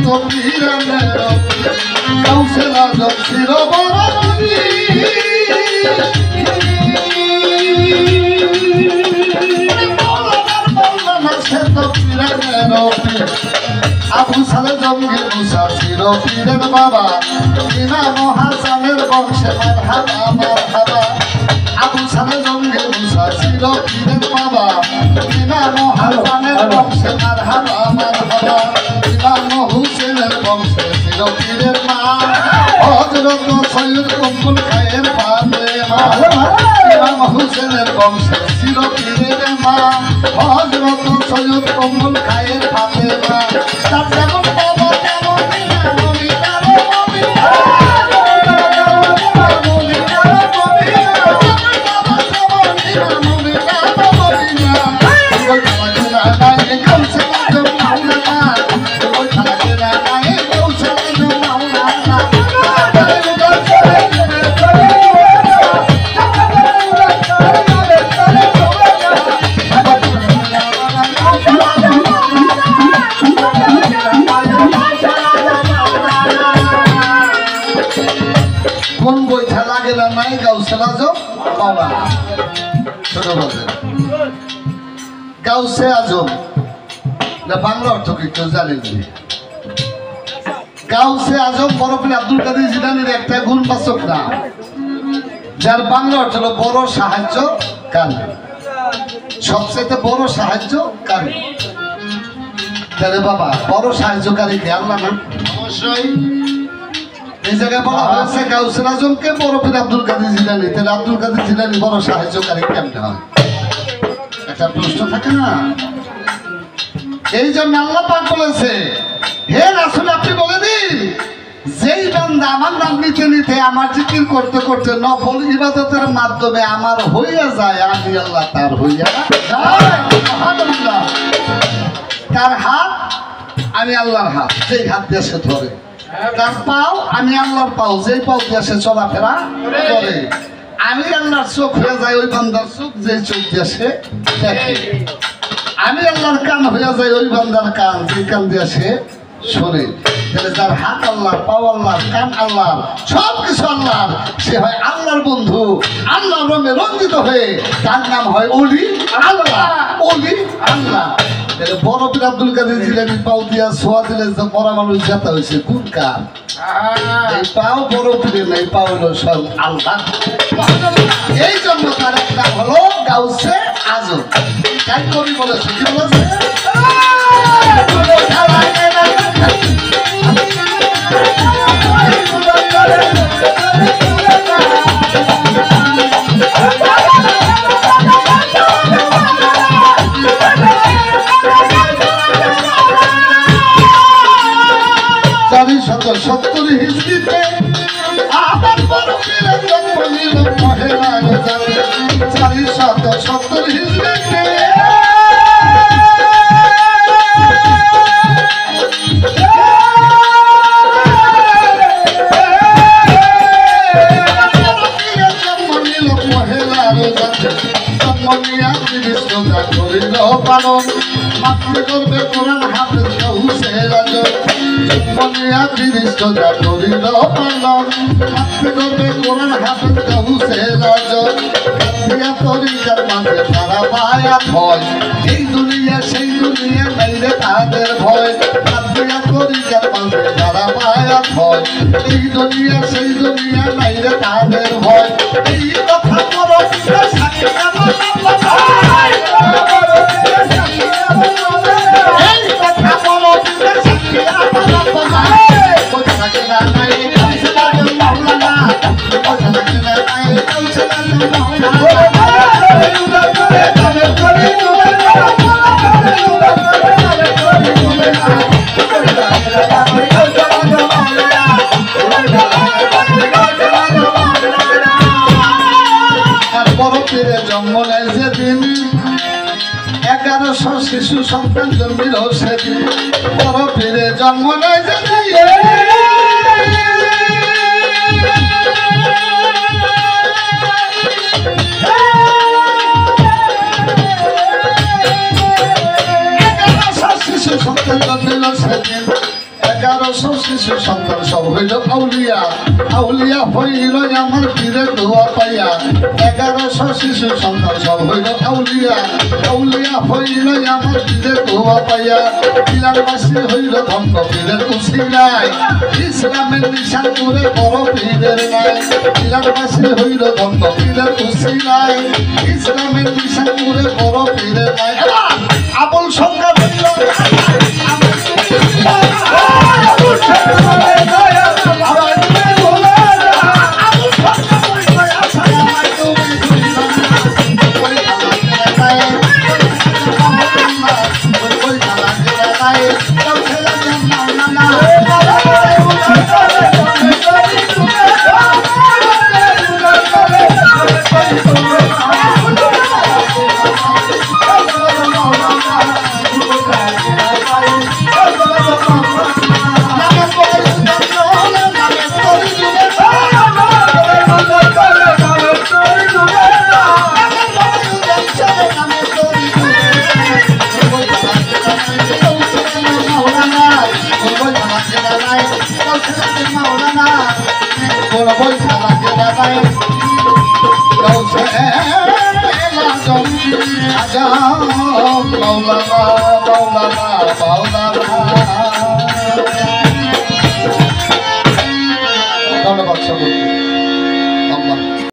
তো পীরানের গাউসে আজম ছিল বড় আবু সালে জঙ্গি মুসা ছিল পীরের বাবা ইমাম হাসানের বংশে মারহাবা মারহাবা আবু সালে জঙ্গি মুসা ছিল পীরের বাবা ইমাম হাসানের বংশে মারহাবা মারহাবা ইমাম হুসেনের বংশে ছিল পীরের মা হযরত সৈয়দ উম্মুল খায়ের ফাতেমা ইমাম হুসেনের বংশে ছিল পীরের মা হযরত সৈয়দ উম্মুল খায়ের ফাতেমা তার যেমন বাবা তেমন গাউসে আজম বাংলা অর্থ কি কেউ জানেন? গাউসে আজম বরফিল আব্দুল কাদের জিলানীর একটা গুণবাচক নাম, যার বাংলা অর্থ হলো বড় সাহায্যকারী, সবচেয়ে বড় সাহায্যকারী। তাহলে বাবা বড় সাহায্যকারী কে আল্লাহ না? অবশ্যই। এই জায়গায় বলা হয়েছে গাউসে আজমকে বরফিল আব্দুল কাদের জিলানী, তাহলে আব্দুল কাদের জিলানী বড় সাহায্যকারী কেমনে হয়? একটা প্রশ্ন থাকে না? এই জন্য আল্লাহ পাক বলেছে, হে রাসূল আপনি বলে দিন, যেই বান্দা আমার নাম নিতে নিতে আমার জিকির করতে করতে নফল ইবাদতের মাধ্যমে আমার হইয়া যায়, আমি আল্লাহ তার হইয়া যায়। সুবহানাল্লাহ। তার হাত আমি আল্লাহর হাত, যেই হাত দিয়ে সে ধরে। তার পাও আমি আল্লাহর পাও, যেই পাও দিয়ে সে চলাফেরা করে। আমি আল্লাহর চোখ হয়ে যায় ওই বান্দার চোখ, যে চোখ দিয়ে সে দেখে। আমি আল্লাহর কান হয়ে যায় ওই বান্দার কান, যে কান দিয়ে সে শোনে। তাহলে যার হাত আল্লাহর, পাও আল্লাহর, কান আল্লাহর, সব কিছু আল্লাহর, সে হয় আল্লাহর বন্ধু, আল্লাহর রঙে রঞ্জিত হয়ে তার নাম হয় ওলি আল্লাহ, ওলি আল্লাহ। তাহলে বড় পীর আব্দুল কাদের জিলানী পাও দিয়া ছোঁয়া দিলে যে মরা মানুষ যেতে হয়েছে কোন কান? এই পাও বড় পীরের নাই, পাও হলো সব আল্লাহ। এই জন্য তার একটা হলো গাউসে আজম। তাই কবি বলেছে, কি বলেছে? পালন মাতৃ করবে কোরআন হাফেজ গাউসে আজম, জন্মনিয়াতি নিষ্ঠতা করিল পালন মাতৃ করবে কোরআন হাফেজ গাউসে আজম। কাছিয়া তরিকার মাঝে তারা বায়াত হয়, এই দুনিয়া সেই দুনিয়া বাইরে তাদের ভয়। কাছিয়া তরিকার মাঝে তারা বায়াত হয়, এই দুনিয়া সেই দুনিয়া বাইরে তাদের ভয়। এই কথা বড় সাক্ষী আমার জন্ম নেয় যেদিন, 1100 শিশু সন্তান জন্মিল সেদিন। বড় পীরে জন্ম নেয় যেদিন, 1100 শিশু সন্তান জন্মিল সেদিন। 1100 শিশু সন্তান সব হইল আউলিয়া আউলিয়া হইল আমার পীরের দোয়া পাইয়া 1100 শিশু সন্তান সব হইল আউলিয়া আউলিয়া হইল আমার পীরের দোয়া পাইয়া বিলাসবাসী হইল ধন্য পীরের উসিলায় ইসলামের নিশান করে বড় পীরের নাই বিলাসবাসী হইল ধন্য পীরের উসিলায় ইসলামের নিশান করে বড় পীরের নাই আবুল সংখ্যা হইল Maulana,